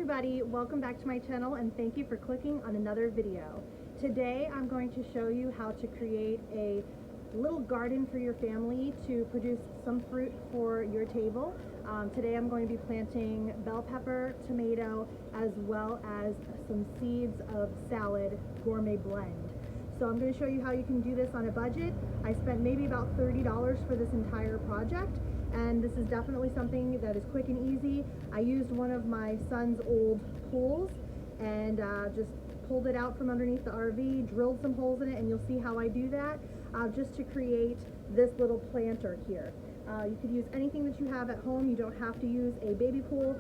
everybody, welcome back to my channel and thank you for clicking on another video. Today I'm going to show you how to create a little garden for your family to produce some fruit for your table. Today I'm going to be planting bell pepper, tomato, as well as some seeds of salad gourmet blend. So I'm going to show you how you can do this on a budget. I spent maybe about $30 for this entire project, and this is definitely something that is quick and easy. I used one of my son's old pools and just pulled it out from underneath the RV, drilled some holes in it, and you'll see how I do that, just to create this little planter here. You could use anything that you have at home. You don't have to use a baby pool.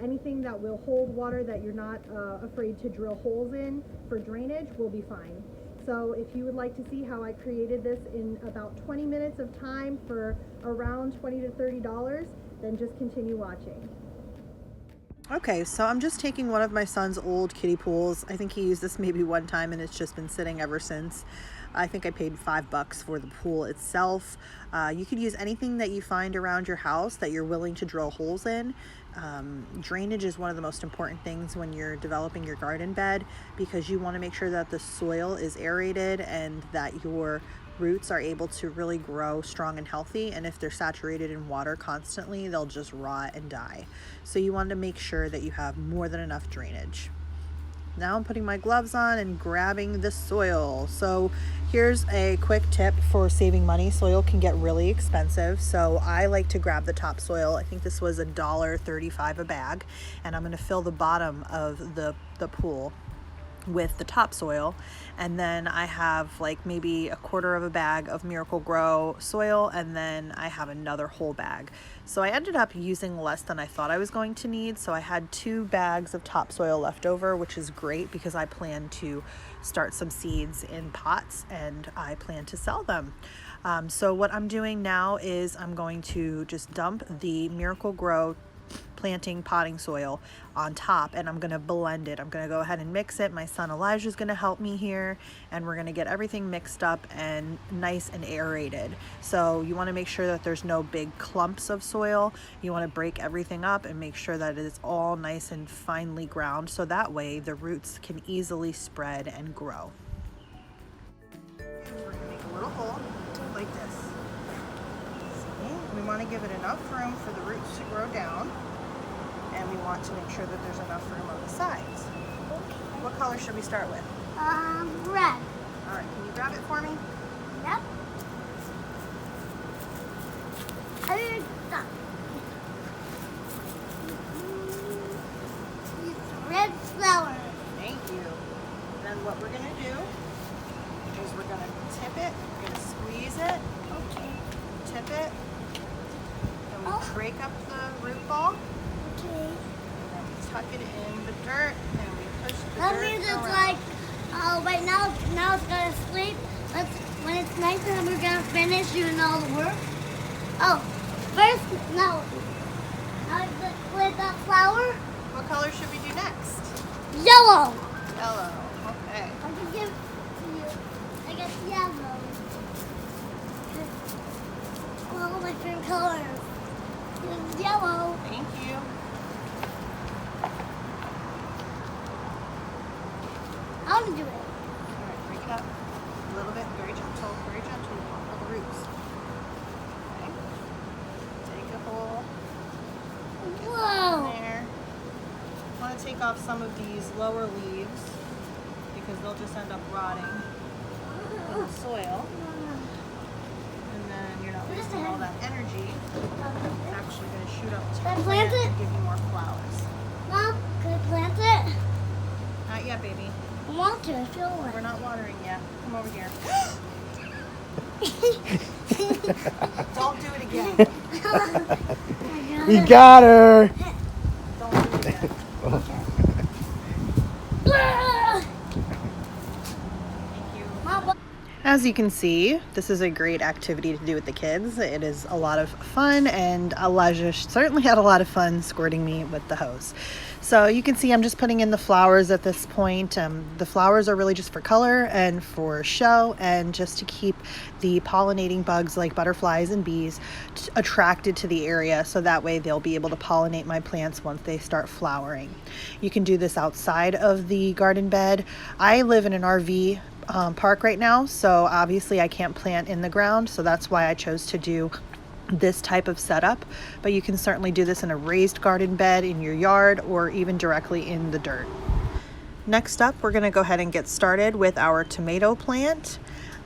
Anything that will hold water that you're not afraid to drill holes in for drainage will be fine. So if you would like to see how I created this in about 20 minutes of time for around $20 to $30, then just continue watching. Okay, so I'm just taking one of my son's old kiddie pools. I think he used this maybe one time and it's just been sitting ever since. I think I paid $5 for the pool itself. You could use anything that you find around your house that you're willing to drill holes in. Drainage is one of the most important things when you're developing your garden bed, because you want to make sure that the soil is aerated and that your roots are able to really grow strong and healthy. And if they're saturated in water constantly, they'll just rot and die. So you want to make sure that you have more than enough drainage. Now I'm putting my gloves on and grabbing the soil. So here's a quick tip for saving money. Soil can get really expensive, so I like to grab the topsoil. I think this was $1.35 a bag, and I'm going to fill the bottom of the pool with the topsoil, and then I have like maybe a quarter of a bag of Miracle-Gro soil, and then I have another whole bag. So I ended up using less than I thought I was going to need, so I had 2 bags of topsoil left over, which is great because I plan to start some seeds in pots and I plan to sell them. So what I'm doing now is I'm going to just dump the Miracle-Gro planting potting soil on top, and I'm going to blend it. I'm going to go ahead and mix it. My son Elijah is going to help me here, and we're going to get everything mixed up and nice and aerated. So you want to make sure that there's no big clumps of soil. You want to break everything up and make sure that it's all nice and finely ground, so that way the roots can easily spread and grow. We're going to make a little hole like this. See? We want to give it enough room for the roots to grow down. And we want to make sure that there's enough room on the sides. What color should we start with? Red. All right, can you grab it for me? Yep. Stop. It's red flower. Thank you. Then what we're going to do is we're going to tip it, we're going to squeeze it, Okay. tip it, and we break up the root ball. Okay. And then we tuck it in the dirt, and we push the That dirt means it's around. like, right now it's gonna sleep. When it's nighttime, we're gonna finish doing all the work. Oh, first, now let's plant that flower. What color should we do next? Yellow. Yellow. Okay. I can give it to you. I guess yellow. All my different colors. It's yellow. Thank you. I want to do it. All right, break it up a little bit, very gentle on the roots. Okay. Take a hole Whoa. there. I want to take off some of these lower leaves because they'll just end up rotting in the soil. And then you're not wasting all that energy. It's actually going to shoot up to Can I the plant plant it? and give you more flowers. Mom, can I plant it? Not yet, baby. I want to. I feel like. We're not watering yet. Come over here. Don't do it again. We got her. Don't do it again. Thank you. Mom, As you can see, this is a great activity to do with the kids. It is a lot of fun, and Elijah certainly had a lot of fun squirting me with the hose. So you can see I'm just putting in the flowers at this point. The flowers are really just for color and for show, and just to keep the pollinating bugs like butterflies and bees attracted to the area, so that way they'll be able to pollinate my plants once they start flowering. You can do this outside of the garden bed. I live in an RV park right now, so obviously I can't plant in the ground, so that's why I chose to do this type of setup. But you can certainly do this in a raised garden bed in your yard, or even directly in the dirt. Next up, we're going to go ahead and get started with our tomato plant.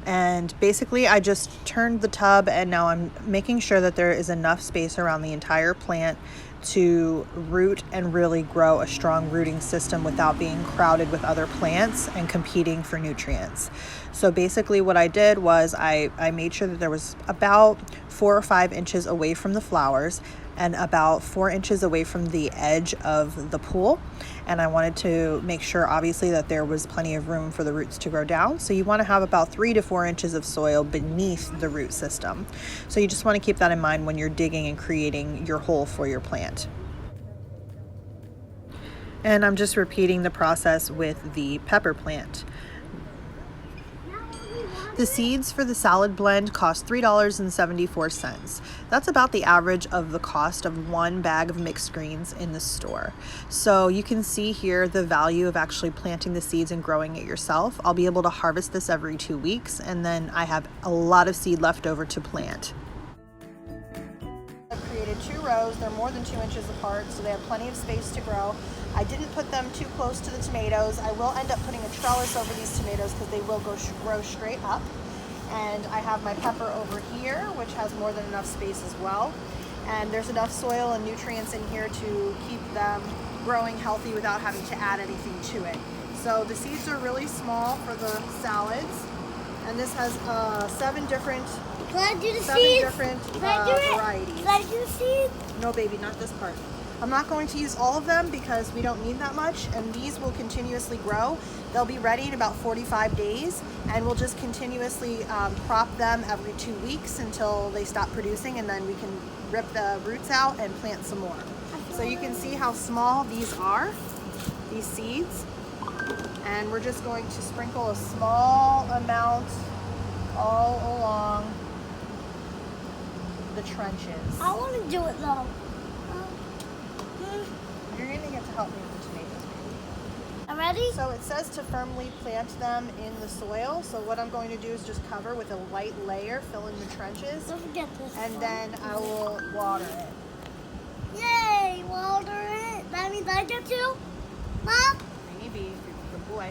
And basically I just turned the tub, and now I'm making sure that there is enough space around the entire plant to root and really grow a strong rooting system without being crowded with other plants and competing for nutrients. So basically what I did was I made sure that there was about 4 or 5 inches away from the flowers and about 4 inches away from the edge of the pool. And I wanted to make sure, obviously, that there was plenty of room for the roots to grow down. So you want to have about 3 to 4 inches of soil beneath the root system. So you just want to keep that in mind when you're digging and creating your hole for your plant. And I'm just repeating the process with the pepper plant. The seeds for the salad blend cost $3.74. That's about the average of the cost of 1 bag of mixed greens in the store. So you can see here the value of actually planting the seeds and growing it yourself. I'll be able to harvest this every 2 weeks, and then I have a lot of seed left over to plant. I've created 2 rows. They're more than 2 inches apart, so they have plenty of space to grow. I didn't put them too close to the tomatoes. I will end up putting a trellis over these tomatoes because they will grow straight up. And I have my pepper over here, which has more than enough space as well. And there's enough soil and nutrients in here to keep them growing healthy without having to add anything to it. So the seeds are really small for the salads. And this has 7 different varieties. Can I do the seeds? No, baby, not this part. I'm not going to use all of them because we don't need that much, and these will continuously grow. They'll be ready in about 45 days, and we'll just continuously crop them every 2 weeks until they stop producing, and then we can rip the roots out and plant some more. So you can see how small these are, these seeds, and we're just going to sprinkle a small amount all along the trenches. I want to do it though. You're going to get to help me with the tomatoes, baby. I'm ready? So it says to firmly plant them in the soil. So what I'm going to do is just cover with a light layer, fill in the trenches, Don't forget this. and then I will water it. Yay! Water it. That means I get to? Mom? Maybe, if you're a good boy.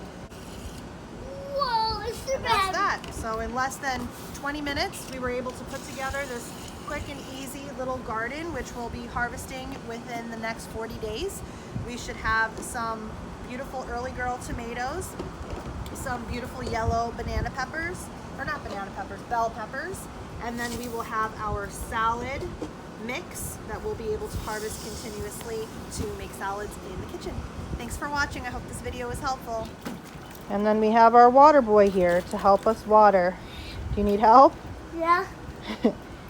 Whoa, it's too And that's bad. that. So in less than 20 minutes, we were able to put together this quick and easy little garden, which we'll be harvesting within the next 40 days. We should have some beautiful early girl tomatoes, some beautiful yellow banana peppers, or not banana peppers, bell peppers, and then we will have our salad mix that we'll be able to harvest continuously to make salads in the kitchen. Thanks for watching. I hope this video was helpful. And then we have our water boy here to help us water. Do you need help? Yeah.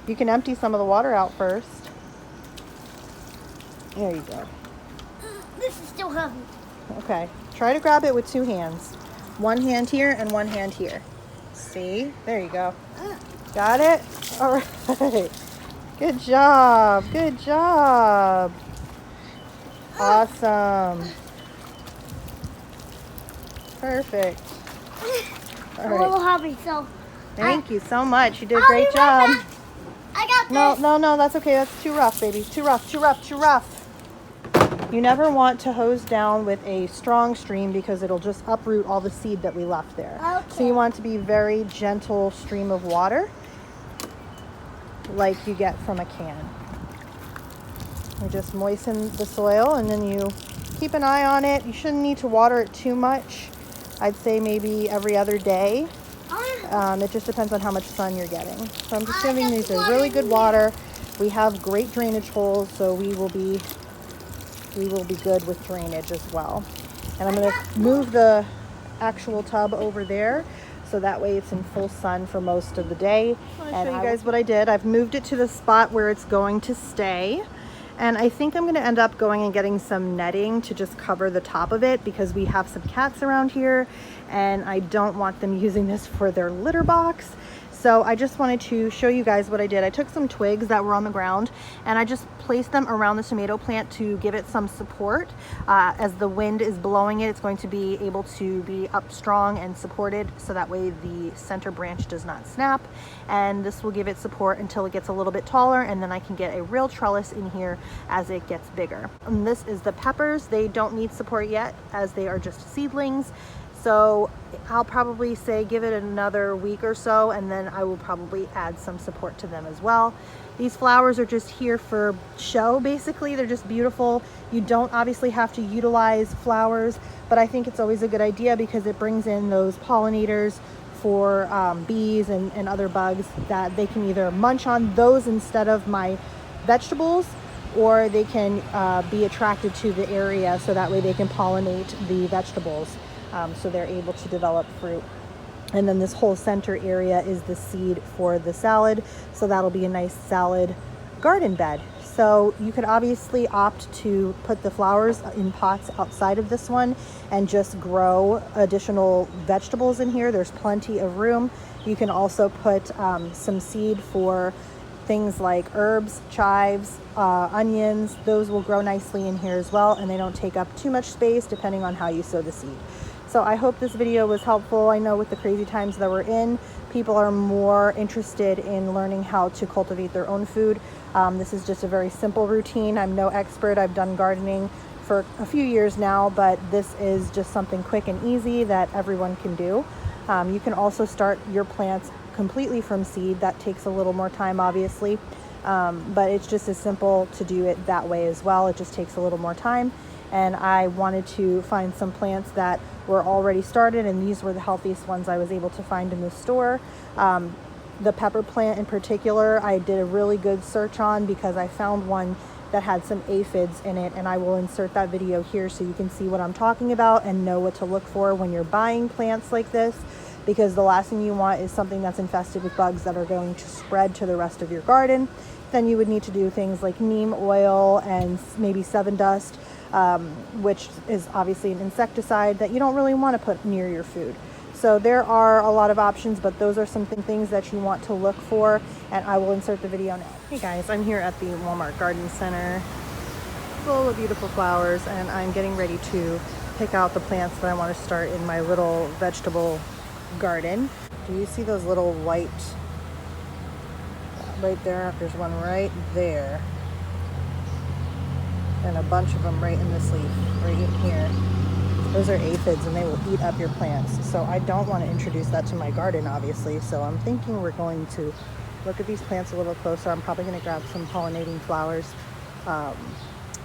You can empty some of the water out first. There you go. This is still heavy. Okay. Try to grab it with 2 hands. 1 hand here and 1 hand here. See? There you go. Got it? All right. Good job. Good job. Awesome. Perfect. All A little right. heavy, so. Thank you so much. You did a I'll great be right job. back. I got this. No, that's okay. That's too rough, baby. Too rough. You never want to hose down with a strong stream because it'll just uproot all the seed that we left there. Okay. So you want it to be very gentle stream of water, like you get from a can. You just moisten the soil, and then you keep an eye on it. You shouldn't need to water it too much. I'd say maybe every other day. It just depends on how much sun you're getting. So I'm just giving these a really good water. We have great drainage holes, so we will be good with drainage as well. And I'm going to move the actual tub over there so that way it's in full sun for most of the day. I'll show you guys what I did. I've moved it to the spot where it's going to stay. And I think I'm going to end up going and getting some netting to just cover the top of it, because we have some cats around here and I don't want them using this for their litter box. So I just wanted to show you guys what I did. I took some twigs that were on the ground and I just placed them around the tomato plant to give it some support. As the wind is blowing it, it's going to be able to be up strong and supported, so that way the center branch does not snap. And this will give it support until it gets a little bit taller, and then I can get a real trellis in here as it gets bigger. And this is the peppers. They don't need support yet, as they are just seedlings. So I'll probably say give it another week or so, and then I will probably add some support to them as well. These flowers are just here for show, basically. They're just beautiful. You don't obviously have to utilize flowers, but I think it's always a good idea because it brings in those pollinators for bees and other bugs, that they can either munch on those instead of my vegetables, or they can be attracted to the area, so that way they can pollinate the vegetables. So they're able to develop fruit. And then this whole center area is the seed for the salad, so that'll be a nice salad garden bed. So you could obviously opt to put the flowers in pots outside of this one and just grow additional vegetables in here. There's plenty of room. You can also put some seed for things like herbs, chives, onions. Those will grow nicely in here as well, and they don't take up too much space depending on how you sow the seed. So I hope this video was helpful. I know with the crazy times that we're in, people are more interested in learning how to cultivate their own food. This is just a very simple routine. I'm no expert. I've done gardening for a few years now, but this is just something quick and easy that everyone can do. You can also start your plants completely from seed. That takes a little more time, obviously, but it's just as simple to do it that way as well. It just takes a little more time. And I wanted to find some plants that were already started, and these were the healthiest ones I was able to find in the store. The pepper plant in particular, I did a really good search on because I found one that had some aphids in it, and I will insert that video here so you can see what I'm talking about and know what to look for when you're buying plants like this, because the last thing you want is something that's infested with bugs that are going to spread to the rest of your garden. Then you would need to do things like neem oil and maybe Seven Dust, which is obviously an insecticide that you don't really want to put near your food. So there are a lot of options, but those are some things that you want to look for, and I will insert the video now. Hey guys, I'm here at the Walmart Garden Center, full of beautiful flowers, and I'm getting ready to pick out the plants that I want to start in my little vegetable garden. Do you see those little white, right there? There's one right there. And a bunch of them right in this leaf, right in here. Those are aphids, and they will eat up your plants. So I don't want to introduce that to my garden, obviously. So I'm thinking we're going to look at these plants a little closer. I'm probably going to grab some pollinating flowers.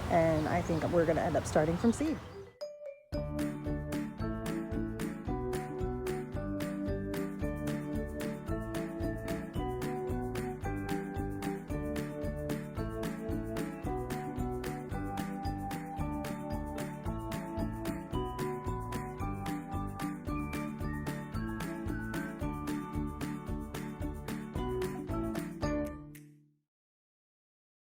And I think we're going to end up starting from seed.